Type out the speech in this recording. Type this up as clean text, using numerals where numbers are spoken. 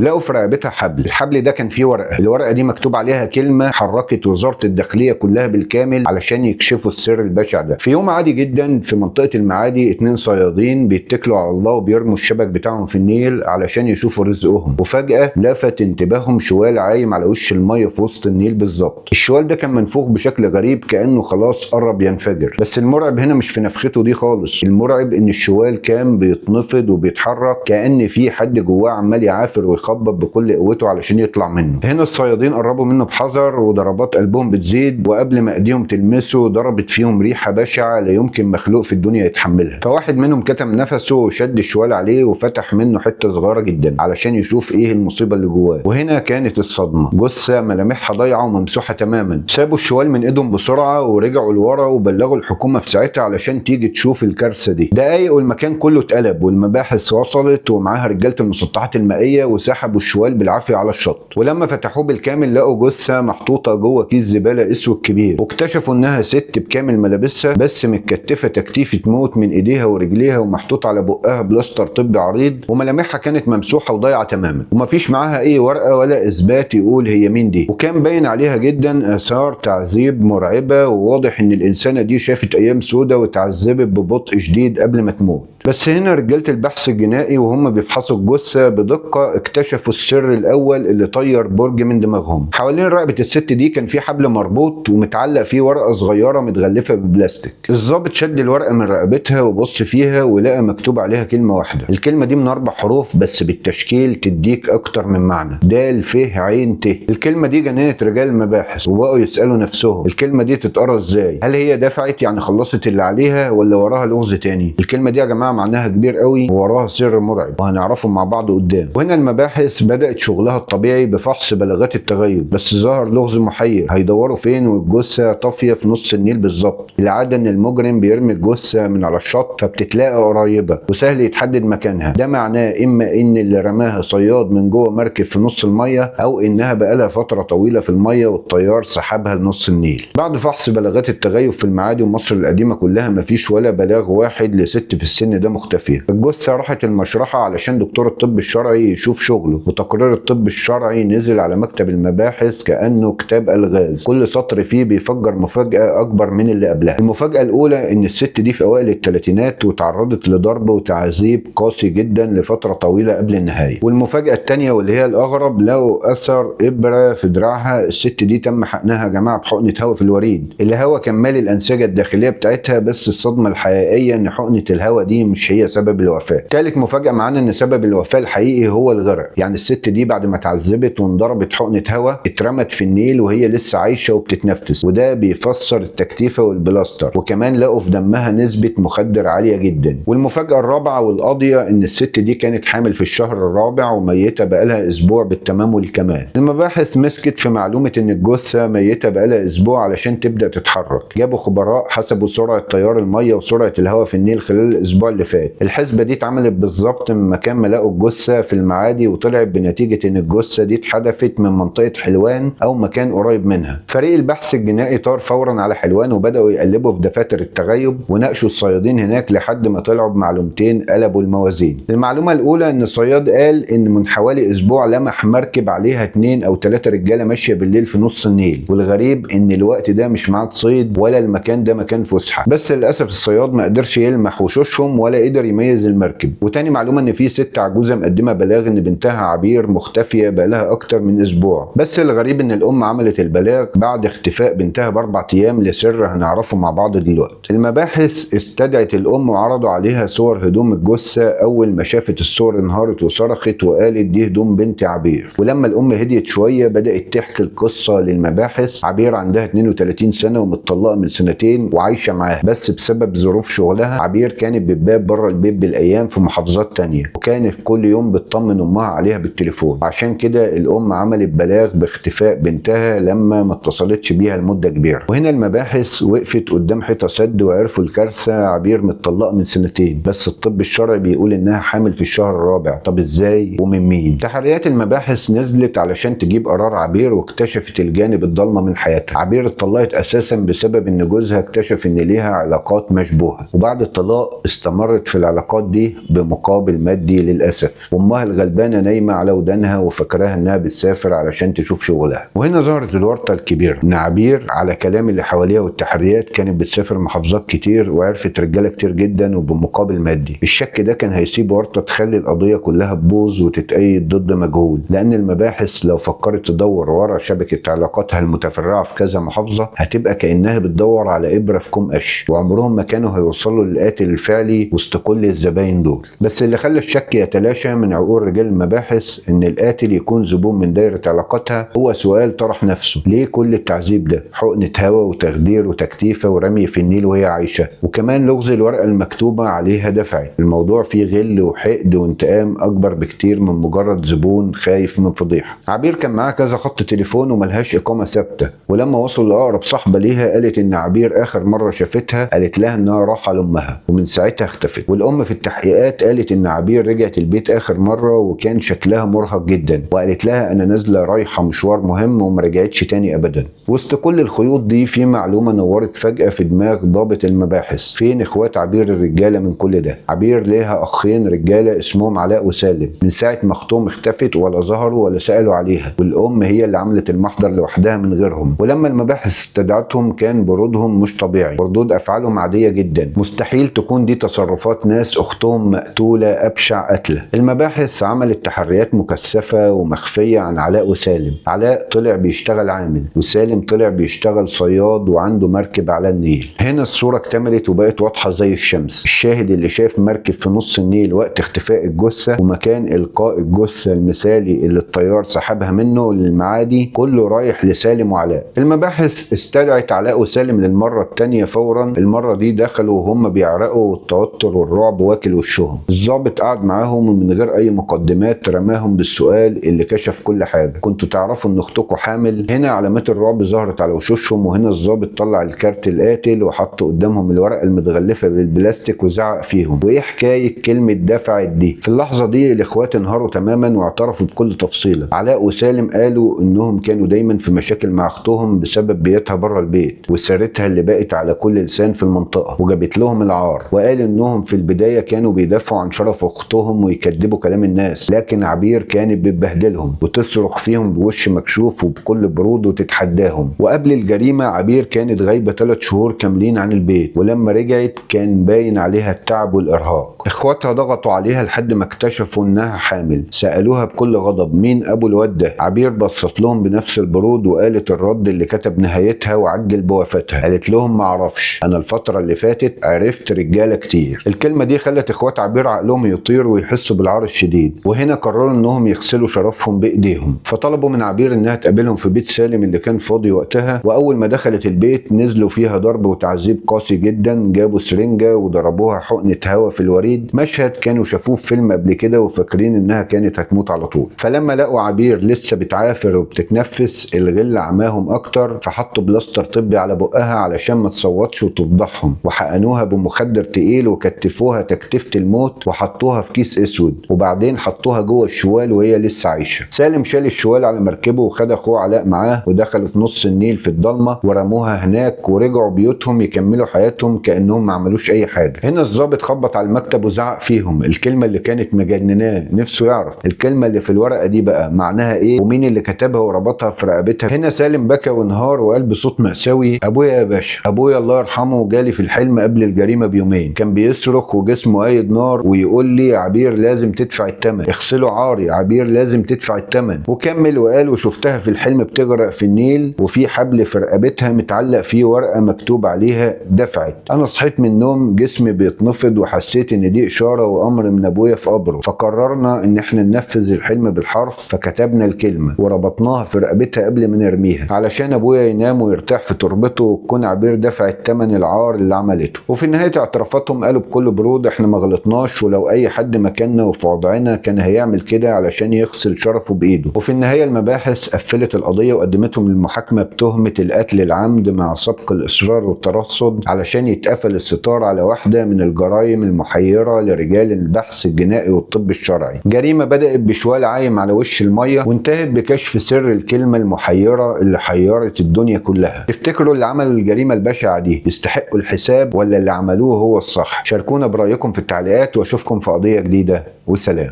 لقوا في رقبتها حبل، الحبل ده كان فيه ورقه، الورقه دي مكتوب عليها كلمه حركت وزاره الداخليه كلها بالكامل علشان يكشفوا السر البشع ده. في يوم عادي جدا في منطقه المعادي 2 صيادين بيتكلوا على الله وبيرموا الشبك بتاعهم في النيل علشان يشوفوا رزقهم، وفجاه لفت انتباههم شوال عايم على وش الميه في وسط النيل بالظبط. الشوال ده كان منفوخ بشكل غريب كانه خلاص قرب ينفجر، بس المرعب هنا مش في نفخته دي خالص، المرعب ان الشوال كان بيتنفض وبيتحرك كأن في حد جواه عمال يعافر ويخبط بكل قوته علشان يطلع منه. هنا الصيادين قربوا منه بحذر وضربات قلبهم بتزيد، وقبل ما ايديهم تلمسه ضربت فيهم ريحه بشعه لا يمكن مخلوق في الدنيا يتحملها. فواحد منهم كتم نفسه وشد الشوال عليه وفتح منه حته صغيره جدا علشان يشوف ايه المصيبه اللي جواه. وهنا كانت الصدمه، جثه ملامحها ضايعه وممسوحه تماما. سابوا الشوال من ايدهم بسرعه ورجعوا لورا وبلغوا الحكومه في ساعتها علشان تيجي تشوف الكارثه دي. دقايق والمكان كله اتقلب والمباحث وصلت ومعاها رجاله المسطحات المائيه وسحبوا الشوال بالعافيه على الشط. ولما فتحوه بالكامل لقوا جثه محطوطه جوه كيس زباله اسود كبير، واكتشفوا انها ست بكامل ملابسها بس متكتفه تكتيفه موت من ايديها ورجليها ومحطوط على بقها بلاستر طبي عريض، وملامحها كانت ممسوحه وضايعه تماما، ومفيش معاها اي ورقه ولا اثبات يقول هي مين دي. وكان باين عليها جدا اثار تعذيب مرعبه، وواضح ان الانسانه دي شافت ايام سودة وتعذبت ببطء شديد قبل ما تموت. بس هنا رجاله البحث الجنائي وهم بيفحصوا الجثه بدقه اكتشفوا السر الاول اللي طير برج من دماغهم. حوالين رقبه الست دي كان في حبل مربوط ومتعلق فيه ورقه صغيره متغلفه ببلاستيك. الضابط شد الورقه من رقبتها وبص فيها ولقى مكتوب عليها كلمه واحده، الكلمه دي من 4 حروف بس بالتشكيل تديك اكتر من معنى، د ف ع ت. الكلمه دي جننت رجال المباحث وبقوا يسالوا نفسهم الكلمه دي تتقرا ازاي؟ هل هي دفعت يعني خلصت اللي عليها ولا وراها لغز تاني؟ الكلمه دي يا جماعه معناها كبير قوي ووراها سر مرعب وهنعرفه مع بعض قدام. وهنا المباحث بدأت شغلها الطبيعي بفحص بلاغات التغيب، بس ظهر لغز محير، هيدوروا فين والجثه طافيه في نص النيل بالظبط؟ العاده ان المجرم بيرمي الجثه من على الشط فبتتلاقى قريبه وسهل يتحدد مكانها، ده معناه اما ان اللي رماها صياد من جوه مركب في نص الميه او انها بقالها فتره طويله في الميه والطيار سحبها لنص النيل. بعد فحص بلاغات التغيب في المعادي ومصر القديمه كلها مفيش ولا بلاغ واحد لست في السن ده مختفيه. الجثه راحت المشرحه علشان دكتور الطب الشرعي يشوف شغله، وتقرير الطب الشرعي نزل على مكتب المباحث كانه كتاب الغاز، كل سطر فيه بيفجر مفاجاه اكبر من اللي قبلها. المفاجاه الاولى ان الست دي في اوائل الثلاثينات وتعرضت لضرب وتعذيب قاسي جدا لفتره طويله قبل النهايه. والمفاجاه الثانيه واللي هي الاغرب، لقوا اثر ابره في دراعها، الست دي تم حقنها يا جماعه بحقنه هواء في الوريد، الهواء كان مالي الانسجه الداخليه بتاعتها، بس الصدمه الحقيقيه ان حقنه الهواء دي مش هي سبب الوفاه. ثالث مفاجاه معانا ان سبب الوفاه الحقيقي هو الغرق، يعني الست دي بعد ما اتعذبت وانضربت حقنه هواء اترمت في النيل وهي لسه عايشه وبتتنفس، وده بيفسر التكتيفه والبلاستر. وكمان لقوا في دمها نسبه مخدر عاليه جدا. والمفاجاه الرابعه والقاضيه ان الست دي كانت حامل في الشهر الرابع وميته بقالها اسبوع بالتمام والكمال. المباحث مسكت في معلومه ان الجثه ميته بقالها اسبوع علشان تبدا تتحرك، جابوا خبراء حسبوا سرعه تيار الميه وسرعه الهواء في النيل خلال الاسبوع اللي فات. الحسبه دي اتعملت بالظبط من مكان ما لقوا الجثه في المعادي، وطلعت بنتيجه ان الجثه دي اتحدفت من منطقه حلوان او مكان قريب منها. فريق البحث الجنائي طار فورا على حلوان وبداوا يقلبوا في دفاتر التغيب وناقشوا الصيادين هناك لحد ما طلعوا بمعلومتين قلبوا الموازين. المعلومه الاولى ان الصياد قال ان من حوالي اسبوع لمح مركب عليها 2 أو 3 رجاله ماشيه بالليل في نص النيل، والغريب ان الوقت ده مش ميعاد صيد ولا المكان ده مكان فسحه، بس للاسف الصياد ما قدرش يلمح وشوشهم ولا قدر يميز المركب. وتاني معلومه ان في ست عجوزه مقدمه بلاغ ان بنتها عبير مختفيه بقالها اكتر من اسبوع، بس الغريب ان الام عملت البلاغ بعد اختفاء بنتها ب4 ايام لسر هنعرفه مع بعض دلوقتي. المباحث استدعت الام وعرضوا عليها صور هدوم الجثه، اول ما شافت الصور انهارت وصرخت وقالت دي هدوم بنتي عبير. ولما الام هديت شويه بدات تحكي القصه للمباحث. عبير عندها 32 سنه ومتطلقه من 2 سنين وعايشه معاها، بس بسبب ظروف شغلها عبير كانت بتبات بره البيت بالايام في محافظات تانية، وكانت كل يوم بتطمن امها عليها بالتليفون. عشان كده الام عملت بلاغ باختفاء بنتها لما ما اتصلتش بيها لمده كبيره. وهنا المباحث وقفت قدام حيطه سد وعرفوا الكارثه، عبير متطلقه من 2 سنين بس الطب الشرعي بيقول انها حامل في الشهر الرابع. طب ازاي ومن مين؟ تحريات المباحث نزلت علشان تجيب قرار عبير واكتشفت الجانب الضلمه من حياتها. عبير اتطلقت اساسا بسبب ان جوزها اكتشف ان ليها علاقات مشبوهه، وبعد الطلاق استمر استمرت في العلاقات دي بمقابل مادي للأسف، وأمها الغلبانة نايمة على ودانها وفكرها إنها بتسافر علشان تشوف شغلها. وهنا ظهرت الورطة الكبيرة، إن عبير على كلام اللي حواليها والتحريات كانت بتسافر محافظات كتير وعرفت رجالة كتير جدا وبمقابل مادي. الشك ده كان هيسيب ورطة تخلي القضية كلها تبوظ وتتأيد ضد مجهول، لأن المباحث لو فكرت تدور ورا شبكة علاقاتها المتفرعة في كذا محافظة هتبقى كأنها بتدور على إبرة في كوم قش، وعمرهم ما كانوا هيوصلوا للقاتل الفعلي وسط كل الزباين دول. بس اللي خلى الشك يتلاشى من عقول رجال المباحث إن القاتل يكون زبون من دايرة علاقاتها هو سؤال طرح نفسه: ليه كل التعذيب ده؟ حقنة هوا وتخدير وتكتيفة ورمي في النيل وهي عايشة، وكمان لغز الورقة المكتوبة عليها دفعي. الموضوع فيه غل وحقد وانتقام أكبر بكتير من مجرد زبون خايف من فضيحة. عبير كان معاها كذا خط تليفون وملهاش إقامة ثابتة، ولما وصلوا لأقرب صاحبة ليها قالت إن عبير آخر مرة شافتها قالت لها إنها راحة لأمها، ومن ساعتها اختفت. والأم في التحقيقات قالت إن عبير رجعت البيت آخر مرة وكان شكلها مرهق جدا، وقالت لها أنا نازلة رايحة مشوار مهم وما رجعتش تاني أبدا. وسط كل الخيوط دي في معلومة نورت فجأة في دماغ ضابط المباحث: فين إخوات عبير الرجالة من كل ده؟ عبير ليها أخين رجالة اسمهم علاء وسالم، من ساعة ما أختهم اختفت ولا ظهروا ولا سألوا عليها، والأم هي اللي عملت المحضر لوحدها من غيرهم. ولما المباحث استدعتهم كان برودهم مش طبيعي، وردود أفعالهم عادية جدا، مستحيل تكون دي تصرفات ناس أختهم مقتولة أبشع قتلة. المباحث عملت تحريات مكثفة ومخفية عن علاء وسالم. علاء طلع بيشتغل عامل، وسالم طلع بيشتغل صياد وعنده مركب على النيل. هنا الصورة اكتملت وبقت واضحة زي الشمس. الشاهد اللي شاف مركب في نص النيل وقت اختفاء الجثة ومكان إلقاء الجثة المثالي اللي الطيار سحبها منه للمعادي كله رايح لسالم وعلاء. المباحث استدعت علاء وسالم للمرة التانية فورا. المرة دي دخلوا وهم بيعرقوا والتوتر والرعب واكل وشهم. الضابط قعد معاهم ومن غير أي مقدمات رماهم بالسؤال اللي كشف كل حاجة: كنتوا تعرفوا إن أختكم حامل؟ هنا علامات الرعب ظهرت على وشوشهم، وهنا الضابط طلع الكارت القاتل وحط قدامهم الورقة المتغلفة بالبلاستيك وزعق فيهم: وإيه حكاية كلمة دفعت دي؟ في اللحظة دي الإخوات انهاروا تماما واعترفوا بكل تفصيلة. علاء وسالم قالوا إنهم كانوا دايما في مشاكل مع أختهم بسبب بيتها بره البيت وسيرتها اللي بقت على كل لسان في المنطقة وجابت لهم العار، وقال إنهم في البداية كانوا بيدافعوا عن شرف أختهم ويكذبوا كلام الناس، لكن عبير كانت بتبهدلهم وتصرخ فيهم بوش مكشوف وبكل برود وتتحداهم. وقبل الجريمة عبير كانت غايبة 3 شهور كاملين عن البيت، ولما رجعت كان باين عليها التعب والإرهاق. إخواتها ضغطوا عليها لحد ما اكتشفوا إنها حامل. سألوها بكل غضب: مين أبو الواد ده؟ عبير بصت لهم بنفس البرود وقالت الرد اللي كتب نهايتها وعجل بوفاتها. قالت لهم: معرفش، أنا الفترة اللي فاتت عرفت رجالة كتير. الكلمة دي خلت إخوات عبير عقلهم يطير ويحسوا بالعار الشديد، وهنا قرروا إنهم يغسلوا شرفهم بإيديهم. فطلبوا من عبير إنها تقابلهم في بيت سالم اللي كان فاضي وقتها. وأول ما دخلت البيت نزلوا فيها ضرب وتعذيب قاسي جدا. جابوا سرنجة وضربوها حقنة هوا في الوريد، مشهد كانوا شافوه في فيلم قبل كده وفاكرين إنها كانت هتموت على طول. فلما لقوا عبير لسه بتعافر وبتتنفس الغل عماهم أكتر، فحطوا بلاستر طبي على بقها علشان ما تصوتش وتفضحهم، وحقنوها بمخدر تقيل وكتفوها تكتيفة الموت وحطوها في كيس اسود، وبعدين حطوها جوه الشوال وهي لسه عايشه. سالم شال الشوال على مركبه وخد اخوه علاء معاه ودخلوا في نص النيل في الضلمه ورموها هناك ورجعوا بيوتهم يكملوا حياتهم كانهم ما عملوش اي حاجه. هنا الضابط خبط على المكتب وزعق فيهم الكلمه اللي كانت مجنناه، نفسه يعرف الكلمه اللي في الورقه دي بقى معناها ايه ومين اللي كتبها وربطها في رقبتها. هنا سالم بكى وانهار وقال بصوت مأساوي: ابويا يا باشا، ابويا الله يرحمه جالي في الحلم قبل الجريمه بيومين، كان بيصرخ وجسمه قايد نار ويقول لي عبير لازم تدفع الثمن، اغسلوا عاري، عبير لازم تدفع الثمن. وكمل وقال: وشفتها في الحلم بتغرق في النيل وفي حبل في رقبتها متعلق فيه ورقه مكتوب عليها دفعت. انا صحيت من النوم جسمي بيتنفض وحسيت ان دي اشاره وامر من ابويا في قبره، فقررنا ان احنا ننفذ الحلم بالحرف، فكتبنا الكلمه وربطناها في رقبتها قبل ما نرميها علشان ابويا ينام ويرتاح في تربته وتكون عبير دفعت ثمن العار اللي عملته. وفي نهايه اعترافاتهم قالوا بكل برود: احنا ما غلطناش، ولو اي حد مكاننا وفي وضعنا كان هيعمل كده علشان يغسل شرفه بايده. وفي النهايه المباحث قفلت القضيه وقدمتهم للمحاكمه بتهمه القتل العمد مع سبق الاصرار والترصد علشان يتقفل الستار على واحده من الجرائم المحيره لرجال البحث الجنائي والطب الشرعي. جريمه بدات بشوال عايم على وش الميه وانتهت بكشف سر الكلمه المحيره اللي حيرت الدنيا كلها. تفتكروا اللي عملوا الجريمه البشعه دي يستحقوا الحساب ولا اللي عملوه هو الصح؟ شاركونا برأيكم في التعليقات، واشوفكم في قضية جديدة، والسلام.